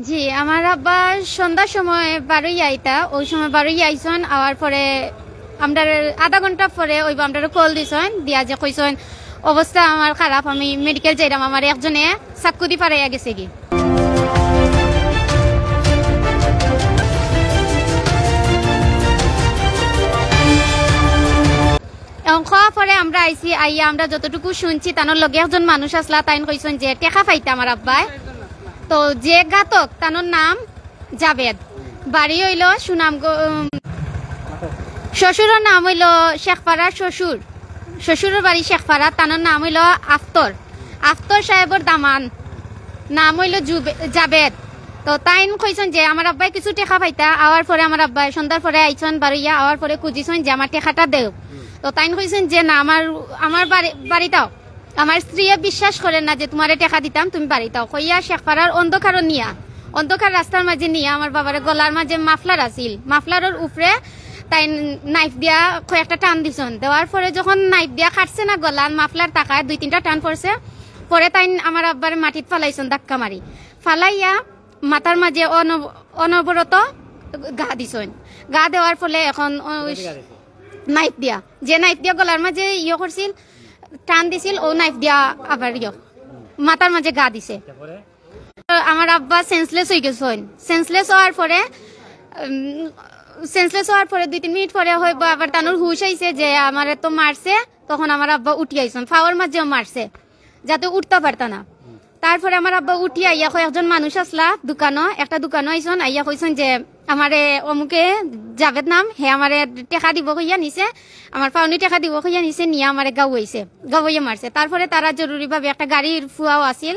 জি, আমার আব্বা সন্ধ্যার সময় বারোই আইতা, ওই সময় বারোই আইসন। আওয়ার পরে আমরা আধা ঘন্টা পরে ওই আমরা কল দিছন, দিয়া যে কইসন অবস্থা আমার খারাপ, আমি মেডিকেল যাইলাম। আমার একজনে চাকুদি পারাইয়া গেছে কি। এখন খাওয়া পরে আমরা আইসি, আইয়া আমরা যতটুকু শুনছি তানোর লগে একজন মানুষ আসলা, তাইন কইসন যে টেকা পাইতে আমার আব্বাই। তো যে ঘাতক তানোর নাম জাবেদ, বাড়ি হইল সুনাম, শ্বশুরের নাম হইল শেখপাড়ার শ্বশুর, শ্বশুরের বাড়ি শেখপাড়া, তানোর নাম হইল আফতর, আফতর সাহেবর দামান নাম হইল জাবেদ। তো তাইন কইসন যে আমার আব্বাই কিছু টেকা পাইতা। আওয়ার পরে আমার আব্বাই সন্ধ্যার পরে আইসন বাড়িয়া, আওয়ার পরে খুঁজিসন যে আমার টেকাটা দেও। তো তাইন কইসন যে না, আমার বাড়িটাও, আমার স্ত্রী বিশ্বাস করেন না যে তোমারে টেকা দিতাম, তুমি বাড়িটাও কইয়া শেখপাড়ার অন্ধকারও নিয়া, অন্ধকার রাস্তার মাঝে নিয়া আমার বাবার গলার মাঝে মাফলার আছিল, মাফলারের উপরে তাই নাইফ দিয়া কয়েকটা টান দিছন। দেওয়ার পরে যখন নাইফ দিয়া কাটছে না গলার মাফলার টাকায় 2-3টা টান পড়ছে, পরে তাই আমার আব্বার মাটিত ফালাইছন ধাক্কা মারি, ফালাইয়া মাথার মাঝে অনবরত গা দিছন। গা দেওয়ার ফলে এখন নাইফ দিয়া, যে নাইফ দিয়া গলার মাঝে করছিল টান দিছিল, ও নাইফ দিয়া আবার মাথার মাঝে গা দিছে। আমার আব্বা সেন্সলেস হয়ে গেছেন। সেন্সলেস হওয়ার পরে 2-3 মিনিট পরে হইব আবার তানোর হুশ আইছে যে আমার তো মারছে। তখন আমার আব্বা উঠি আইসন, ফাওয়ার মাঝেও মারছে যাতে উঠতে পারত না। তারপরে আমার আব্বা উঠি আইয়া একজন মানুষ আসলা দোকানও, একটা দোকানও আইসন, আইয়া কইসন যে আমারে অমুকে জাবেদ নাম, হে আমারে টেকা দিব কইয়া নিছে, আমার পাওনি টেকা দিব কইয়া নিছে, নিয়ে আমারে গাওয়াইয়া মারছে। তারপরে তারা জরুরিভাবে একটা গাড়ির ফুয়াও আছিল,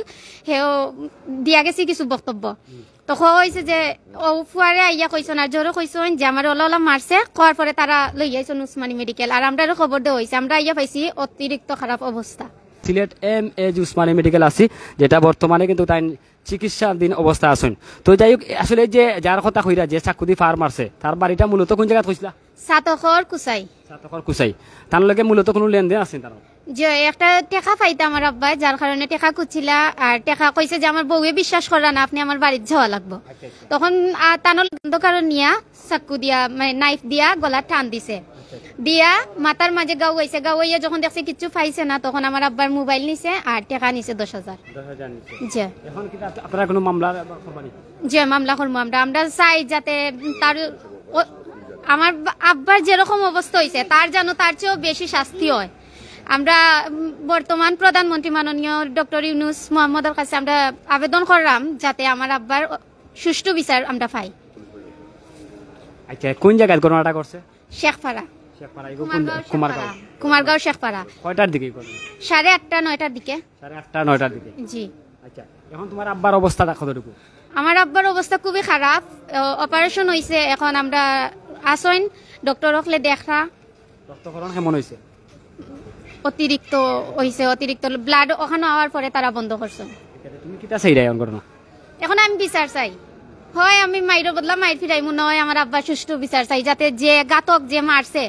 হেও দিয়া গেছে কিছু বক্তব্য। তখন হয়েছে যে ও ফুয়ারে আইয়া কইসন আর জোরে কইসন যে আমার ওলা মারছে। করার পরে তারা লই আইসন উসমানী মেডিকেল, আর আমরা খবর দেওয়া হয়েছে। আমরা আইয়া পাইছি অতিরিক্ত খারাপ অবস্থা। সিলেট এম.এ. উসমানী মেডিকেল আছি, যেটা বর্তমানে কিন্তু তাই চিকিৎসাধীন অবস্থা আছেন। তো যাই হোক, আসলে যে যার কথা কইরা যে চাকুদি ফার মারছে, তার বাড়িটা মূলত কোন জায়গায় কইছিলা? সাতখর কুসাই। তার লগে মূলত কোনো লেনদেন আছে? তার যে একটা টেকা পাইতা আমার আব্বাই, যার কারণে টেকা খুঁজছিলা। আর টেকা কইছে যে আমার বউয়ে বিশ্বাস করা না, আপনি আমার বাড়িতে যাওয়া লাগবো। তখন তানোর কারণ নিয়া চাকু দিয়া মানে নাইফ দিয়া গলা টান দিছে, দিয়া মাথার মাঝে গাওয়াইয়া যখন দেখছে কিছু পাইছে না, তখন আমার আব্বার মোবাইল নিছে আর টেকা নিছে 10,000। জি, এখন কি আপনারা কোনো মামলা করবেন? জি, মামলা করবো আমরা চাই যাতে তার আমার আব্বার যেরকম অবস্থা হয়েছে তার যেন তার চেয়েও বেশি শাস্তি হয়। আমরা বর্তমান প্রধানমন্ত্রী মাননীয় ডক্টর ইউনূস মোহাম্মদের কাছে আমরা আবেদন করলাম যাতে আমার আব্বার সুষ্ঠু বিচার আমরা পাই। আচ্ছা, কোন জায়গায় ঘটনাটা করছে? শেখপাড়া, কুমারগাঁও শেখপাড়া। কয়টার দিকে? 8:30-9টার দিকে। 8:30-9টার দিকে, জি। আচ্ছা, এখন তোমার আব্বার অবস্থাটা কতটুকু? আমার আব্বার অবস্থা খুবই খারাপ, অপারেশন হয়েছে। এখন আমরা আসইন ডক্টর হকলে দেখা। রক্তক্ষরণ কেমন হয়েছে? অতিরিক্ত ব্লাড ওখানে হওয়ার পরে তারা বন্ধ করছে। তুমি কিটা চাই এখন ঘটনা? এখন আমি বিচার চাই, হয় আমি মাইর বদলা মাইর ফিরাইমু, নয় আমার আব্বা সুষ্ঠু বিচার চাই, যাতে যে ঘাতক যে মারছে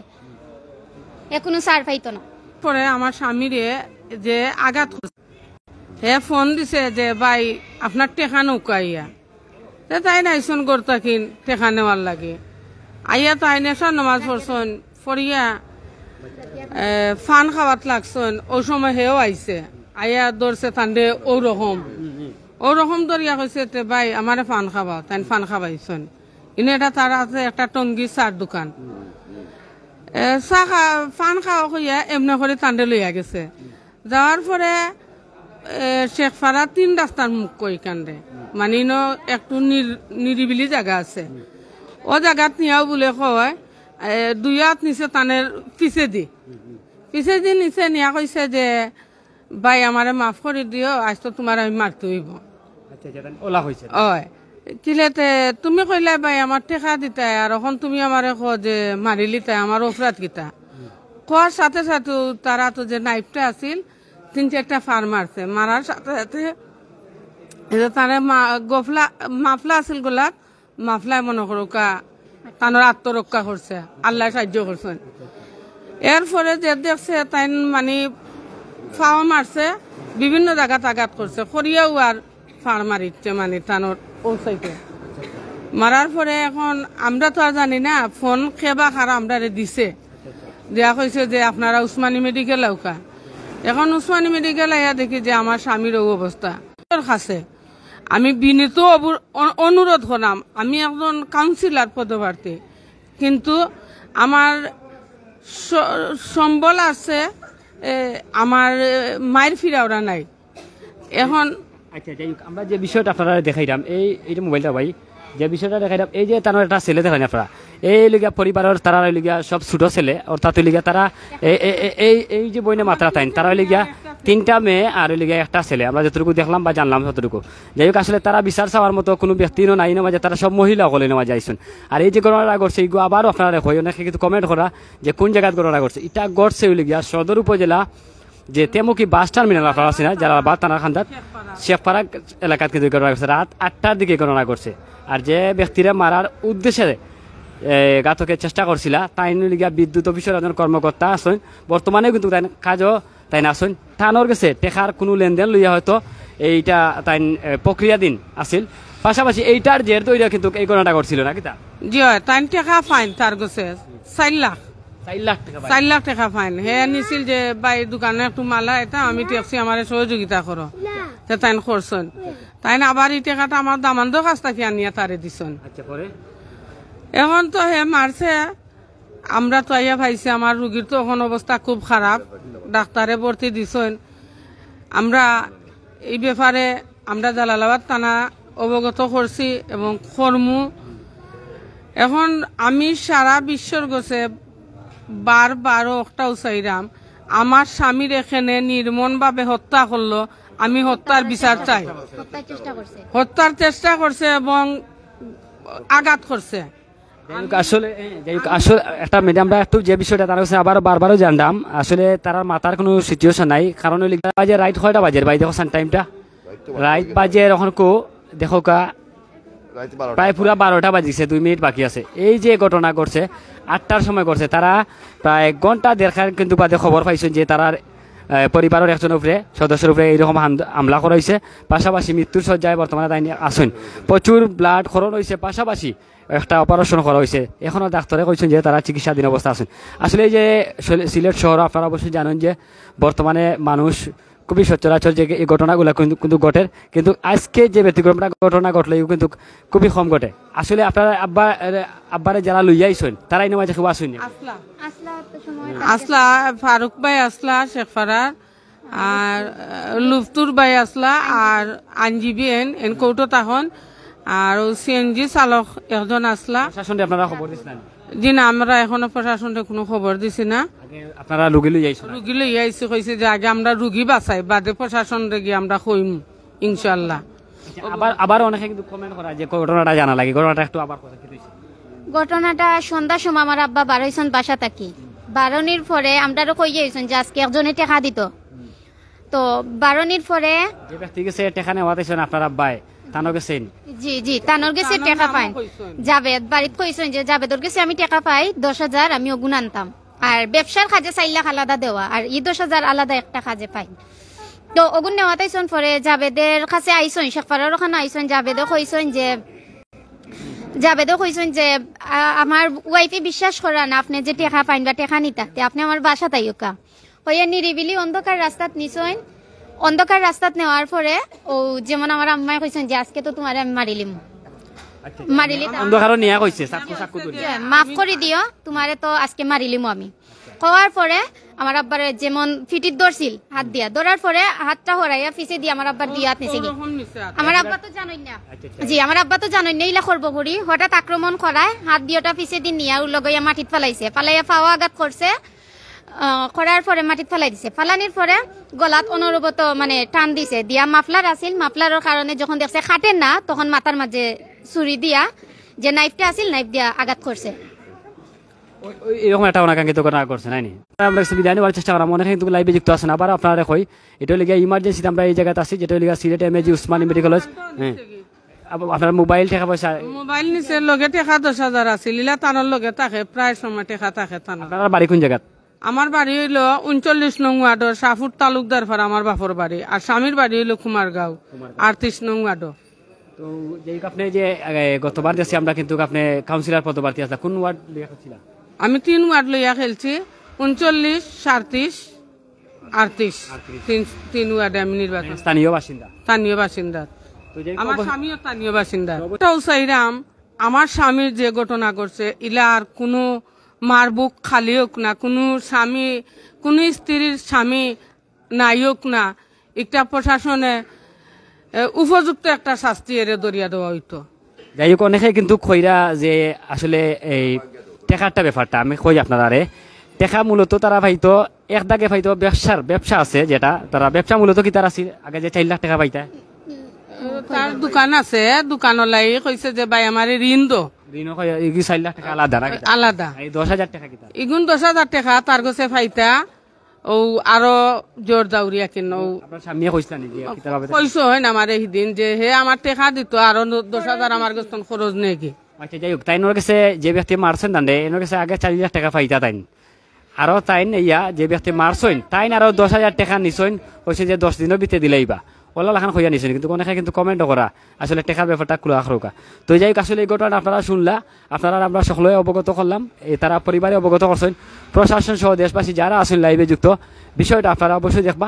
এখনো সার পাইতো না। পরে আমার স্বামীরে যে আঘাত হে ফোন দিছে যে ভাই আপনার টেকা নৌকাইয়া, তাই নাইছন গরতাকিন টেকা নেওয়ার লাগে। আইয়া তাই নেশার নামাজ পড়ছন, পড়িয়া ফান খাওয়াত লাগছন। ওই সময় হেও আইছে, আইয়া ধরছে তান্ডে ওরকম ধরিয়া কইছে ভাই আমারে ফান খাওয়া, তাই ফান খাওয়াইছন। ইনে এটা তার আছে একটা টঙ্গি চার দোকান, ফান খাওয়া কইয়া এমনি করে তান্ডে লইয়া গেছে। যাওয়ার পরে শেখপাড়া 3 রাস্তার মুখ কই কান্দে, মানে একটু নিরিবিলি জায়গা আছে, ও জায়গাত নিয়াও বলে কয় 2 হাত নিচে তানের পিছে দি নিচে নিয়া কইছে যে ভাই আমারে মাফ করে দিও, আজ তো তোমার আমি মারতে হইব। কিলেতে তুমি কইলা ভাই আমার টেকা দিতাই, আর এখন তুমি আমারে কো যে মারিলিতাই, আমার অপরাধ কিতা? কোয়ার সাথে সাথে তারা তো যে নাইফটা আছিল 3-4টা ফার মারছে। মারার সাথে সাথে তারা মাফলা আছিল গোলাপ, মাফলায় মনে করো তানোর আত্মরক্ষা করছে, আল্লাহ সাহায্য করছেন। এরপরে যে দেখছে তাই মানে ফাওয়া মারছে, বিভিন্ন জায়গাত আঘাত করছে, খরিয়াও আর ফাড় মারিচ্ছে মানে টানোর ও সাইতে মারার পরে এখন আমরা তো আর জানি না ফোন খেবা খারা আমরা দিছে দেয়া কইছে যে আপনারা উসমানী মেডিকেল আউকা এখন উসমানী মেডিকেল আইয়া দেখি যে আমার স্বামীর ও অবস্থা কাছে আমি বিনীত অনুরোধ করলাম আমি একজন কাউন্সিলর পদপ্রার্থী কিন্তু আমার সম্বল আছে আমার মায়ের ফিরা ওরা নাই এখন আচ্ছা যাই হোক, আমরা যে বিষয়টা আপনারা দেখাইলাম এইটা মোবাইলটা ভাই যে বিষয়টা দেখাইলাম এই যে তার একটা ছেলে দেখাই আপনারা এই লিগা পরিবারের তারা লিগা সব ছোট ছেলে অর্থাৎ লিগা তারা এই যে বইনে মাত্রা তাইন তারা লিগা 3টা মেয়ে আর লিগা একটা ছেলে আমরা যতটুকু দেখলাম বা জানলাম ততটুকু যাই হোক আসলে তারা বিচার চাওয়ার মতো কোনো ব্যক্তিও নাই না মাঝে তারা সব মহিলা হলে নেওয়া যাইছেন আর এই যে ঘটনাটা ঘটছে এইগুলো আবারও আপনারা দেখো অনেকে কিন্তু কমেন্ট করা যে কোন জায়গায় ঘটনা ঘটছে এটা ঘটছে ওই লিগা সদর উপজেলা যে তেমুকি বাস টার্মিনাল আপনারা আছে না যারা বা তারা খান্দাত শেখপাড়া এলাকাত কিন্তু ঘটনা ঘটছে রাত 8টার দিকে ঘটনা ঘটছে আর যে ব্যক্তিরা মারার উদ্দেশ্যে ঘাতকের চেষ্টা করছিল তাই লিগা বিদ্যুৎ অফিসের একজন কর্মকর্তা আসেন বর্তমানে কিন্তু তাই কাজও তাই না আসেন থানোর গেছে টেকার কোনো লেনদেন লইয়া হয়তো এইটা তাই প্রক্রিয়াধীন আছিল পাশাপাশি এইটার জের তো কিন্তু এই ঘটনাটা ঘটছিল না কি তা জি হয় 3 টাকা ফাইন তার গেছে 4 লাখ 4 লাখ টাকা ফাইন হে নিছিল যে ভাই দোকানে একটু মালা এটা আমি ট্যাক্সি আমার সহযোগিতা করো তাই করছেন তাই না আবার এই টাকাটা আমার দামানদের কাছ থেকে আনিয়া তারে দিছেন এখন তো হে মারছে আমরা তো আইয়া ভাইছি আমার রুগীর তো এখন অবস্থা খুব খারাপ ডাক্তারে ভর্তি দিছেন আমরা এই ব্যাপারে আমরা জালালাবাদ থানা অবগত করছি এবং কর্মু এখন আমি সারা বিশ্বর গোছে বারবার একটাও চাইরাম আমার স্বামীর এখানে নির্মমভাবে হত্যা করলো আমি হত্যার বিচার চাই হত্যার চেষ্টা করছে এবং আঘাত করছে আসলে আসলে একটা ম্যাডামরা একটু যে বিষয়টা তারা আবার বারবারও জানলাম আসলে তার মাথার কোনো সিচুয়েশন নাই কারণ বাজে রাইট 6টা বাজে ভাই দেখো টাইমটা রাইট বাজে এখন কো দেখো কা প্রায় পুরা 12টা বাজিছে 2 মিনিট বাকি আছে এই যে ঘটনা ঘটছে 8টার সময় ঘটছে তারা প্রায় ঘন্টা দেড়খান কিন্তু বাদে খবর পাইছেন যে তারা পরিবারের একজন উপরে সদস্যের উপরে এইরকম হামলা করা হয়েছে পাশাপাশি মৃত্যুর সজ্জায় বর্তমানে তাই আসেন প্রচুর ব্লাড খরণ হয়েছে পাশাপাশি একটা অপারেশন করা হয়েছে এখনো ডাক্তারে কইছেন যে তারা চিকিৎসাধীন অবস্থা আছেন আসলে এই যে সিলেট শহর আপনারা অবশ্যই জানেন যে বর্তমানে মানুষ খুবই সচরাচর যে এই ঘটনাগুলো কিন্তু ঘটে কিন্তু আজকে যে ব্যতিক্রম ঘটনা ঘটলে কিন্তু খুবই কম ঘটে আসলে আপনারা আব্বারে যারা লইয়া আইছেন তারাই নেওয়া যে খুব আসেন আসলা ফারুক ভাই আসলা শেখপাড়ার আর লুফতুর ভাই আসলা আর আইনজীবী এন কৌটো তখন আর সিএনজি চালক একজন আসলা প্রশাসনে আপনারা খবর দিছেন জি না আমরা এখনো প্রশাসনে কোনো খবর দিছি না আপনারা রুগী লই আইছেন রুগী লই আইছি কইছে যে আগে আমরা রুগী বাঁচাই বাদে প্রশাসন গিয়ে আমরা কইম ইনশাআল্লাহ আবার অনেকে কিন্তু কমেন্ট করা যে ঘটনাটা জানা লাগে ঘটনাটা একটু আবার কথা কি হইছে ঘটনাটা সন্ধ্যার সময় আমার আব্বা বারোইছেন বাসা থাকি বারণির পরে আমরাও কই যাইছেন যে আজকে একজনে টাকা দিত তো বারণির পরে যে ব্যক্তি গেছে টাকা নেওয়া দিছেন আপনার আব্বাই তানো গেছেন জি জি তানোর গেছে টাকা পাই জাবেদ বাড়িতে কইছেন যে জাবেদর গেছে আমি টাকা পাই 10,000 আমি ওগুন আনতাম আর ব্যবসার কাজে 4 লাখ আলাদা দেওয়া আর এই 10,000 আলাদা একটা কাজে পাই তো ওগুন নেওয়া তাইছেন পরে জাবেদের কাছে আইছেন শেখপাড়ার ওখানে আইছেন জাবেদও কইছেন যে আমার ওয়াইফে বিশ্বাস করা না আপনি যে টাকা পাইন বা টাকা নিতে আপনি আমার বাসা তাইকা হইয়া নিরিবিলি অন্ধকার রাস্তাত নিছেন অন্ধকার রাস্তাত নেওয়ার পরে ও যেমন আমার আম্মাই কইছেন যে আজকে তো তোমারে আমি মারিলিম অন্ধকার নিয়া কইছে চাকু মাফ করে দিও তোমারে তো আজকে মারিলিম আমি কওয়ার পরে আমার আব্বার যেমন ফিটিত ধরছিল হাত দিয়া ধরার পরে হাতটা হরাইয়া ফিসে দিয়ে আমার আব্বার দুই হাত নিছে আমার আব্বা তো জানোই না জি আমার আব্বা তো জানোই না ইলা করবো করি হঠাৎ আক্রমণ করায় হাত দিয়েটা ফিসে দিয়ে নিয়ে লগইয়া মাটিত ফালাইয়া পাওয়া আঘাত করছে করার পরে মাটিত ফেলাই দিছে ফালানির পরে গলাত অনবরত মানে টান দিছে দিয়া মাফলার আছিল মাফলারের কারণে যখন দেখছে খাটেন না তখন মাথার মাঝে ছুরি দিয়া যে নাইফটা আছিল নাইফ দিয়া আঘাত করছে এরকম একটা অনাকাঙ্ক্ষিত ঘটনা করছে নাইনি আমরা বিদায় নেওয়ার চেষ্টা করাম অনেক কিন্তু লাইভে যুক্ত আছেন আবার আপনারা কই এটা লিগে ইমার্জেন্সিতে আমরা এই জায়গাতে আছি যেটা লিগে Sylhet MAG Usmani medical college হ্যাঁ আপনার মোবাইল টাকা পয়সা মোবাইল নিচে লগে টাকা 10,000 আছিল ইলা তানোর লগে থাকে প্রায় সময় টাকা থাকে তানোর আপনার বাড়ি কোন জায়গা আমার বাড়ি হইল 39 নং ওয়ার্ডর শাহপুর তালুকদার পাড়া আমার বাপর বাড়ি, আর স্বামীর বাড়ি হইল কুমারগাঁও 38 নং ওয়ার্ডর। তো যেই আপনি যে গতবার দেখছি আমরা কিন্তু আপনি কাউন্সিলর পদপ্রার্থী আসলা, কোন ওয়ার্ড লিয়া করছিলেন? আমি 3 ওয়ার্ড লইয়া খেলছি, 39, 37, 38 তিন ওয়ার্ডে আমি নির্বাচন। স্থানীয় বাসিন্দা? স্থানীয় বাসিন্দা। তো যে আমার স্বামীও স্থানীয় বাসিন্দা। ওটাও চাইরাম আমার স্বামীর যে ঘটনা করছে ইলা আর কোনো মার বুক খালি হোক না, কোনো স্বামী কোনো স্ত্রীর স্বামী নাই হোক না, একটা প্রশাসনে উপযুক্ত একটা শাস্তি এর দরিয়া দেওয়া হইতো। যাই হোক, অনেকে কিন্তু কইরা যে আসলে এই টেকারটা ব্যাপারটা আমি কই আপনারা টেকা মূলত তারা পাইতো এক দাগে পাইতো ব্যবসা আছে, যেটা তারা ব্যবসা মূলত কি তারা আগে যে 4 লাখ টাকা পাইতা, তার দোকান আছে, দোকানলাই কইছে যে ভাই আমার ঋণ দো, ঋণও 4 লাখ টাকা আলাদা না আলাদা, এই 10,000 টাকা কিতা ইগুন 10,000 টাকা তার কাছে পাইতা। ও আরো জোর দাউরিয়া কিন আপনার স্বামীয়ে কইছিলেন যে কিতা ভাবে কইছো হয় না আমার সেদিন যে হে আমার টাকা দিত আরো 10,000 আমার কাছে খরচ নেই কি। আচ্ছা যাই হোক, তাইনোর কাছে যে ব্যক্তি মারছেন দান্ডে এনোর কাছে আগে 4 লাখ টাকা পাইতা তাইন, আরো তাইন ইয়া যে ব্যক্তি মারছেন তাইন আরো 10,000 টাকা নিছেন, কইছে যে 10 দিনের ভিতরে দিলেইবা ওলা লাখান হইয়া নিছেন, কিন্তু অনেকে কিন্তু কমেন্ট করা আসলে টেকার ব্যাপারটা খোলা রাখা। তো যাই হোক, আসলে এই ঘটনা আপনারা শুনলা, আপনারা আমরা সকলে অবগত করলাম, তারা পরিবারে অবগত করছেন, প্রশাসন সহ দেশবাসী যারা আছেন লাইভে যুক্ত, বিষয়টা আপনারা অবশ্যই দেখবা।